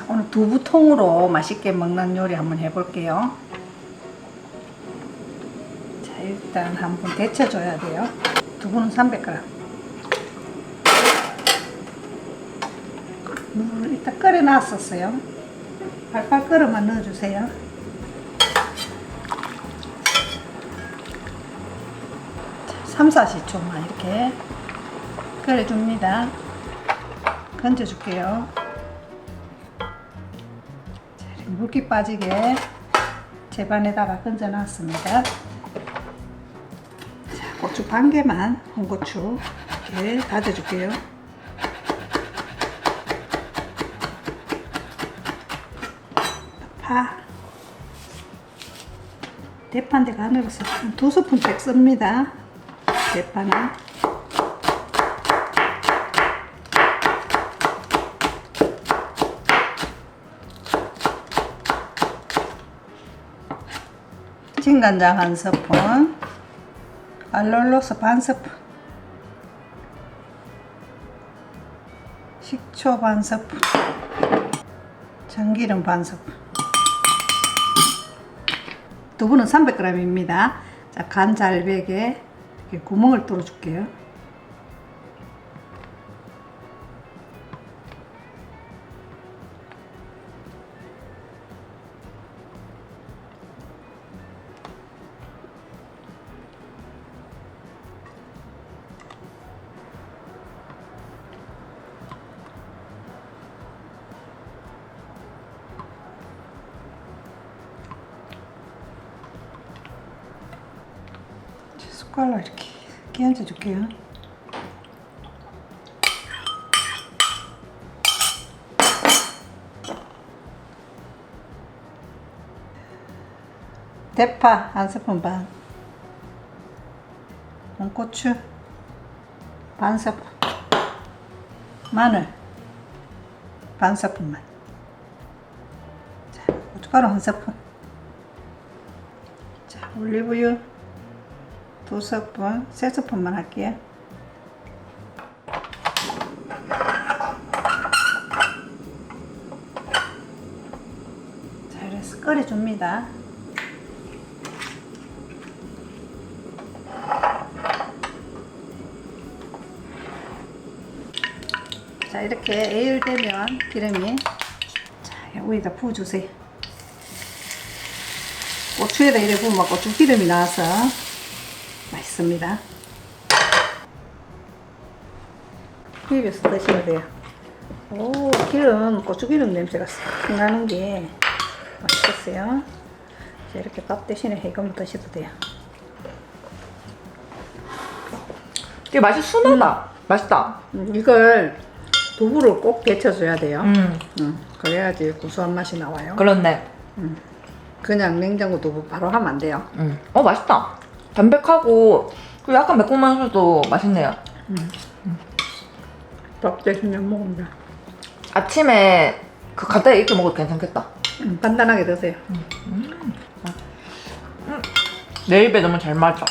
오늘 두부통으로 맛있게 먹는 요리 한번 해볼게요. 자, 일단 한번 데쳐줘야 돼요. 두부는 300g. 물을 일단 끓여놨었어요. 팔팔 끓으면 넣어주세요. 자, 3-4시초만 이렇게 끓여줍니다. 건져줄게요. 자, 이렇게 물기 빠지게 제반에다가 건져놨습니다. 자, 고추 반 개만, 홍고추 이렇게 다져줄게요. 파, 대파인데 가늘어서 한 2스푼 백 씁니다. 대파는 진간장 1스푼, 알룰로스 반 스푼, 식초 반 스푼, 참기름 반 스푼. 두부는 300g입니다. 자, 간 잘 배게 이렇게 구멍을 뚫어 줄게요. 숟갈로 이렇게 끼얹어 줄게요. 대파 1스푼 반, 홍고추 반 스푼, 마늘 반 스푼만. 자, 고춧가루 1스푼. 자, 올리브유 2스푼, 3스푼만 할게요. 자, 이래서 끓여줍니다. 자, 이렇게 애열되면 기름이, 자, 여기다 부어주세요. 고추에다 이렇게 부으면 고추 기름이 나와서 맛있습니다. 비벼서 드시면 돼요. 오, 기름, 고추기름 냄새가 싹 나는 게 맛있겠어요. 자, 이렇게 밥 대신에 해금 드셔도 돼요. 이게 맛이 순하다. 맛있다. 이걸 두부를 꼭 데쳐줘야 돼요. 그래야지 구수한 맛이 나와요. 그렇네. 그냥 냉장고 두부 바로 하면 안 돼요. 맛있다. 담백하고 그리고 약간 매콤하면서도 맛있네요. 밥 대신에 먹으면 돼. 아침에 그 간단히 이렇게 먹어도 괜찮겠다. 간단하게 드세요. 내 입에 너무 잘 맞아.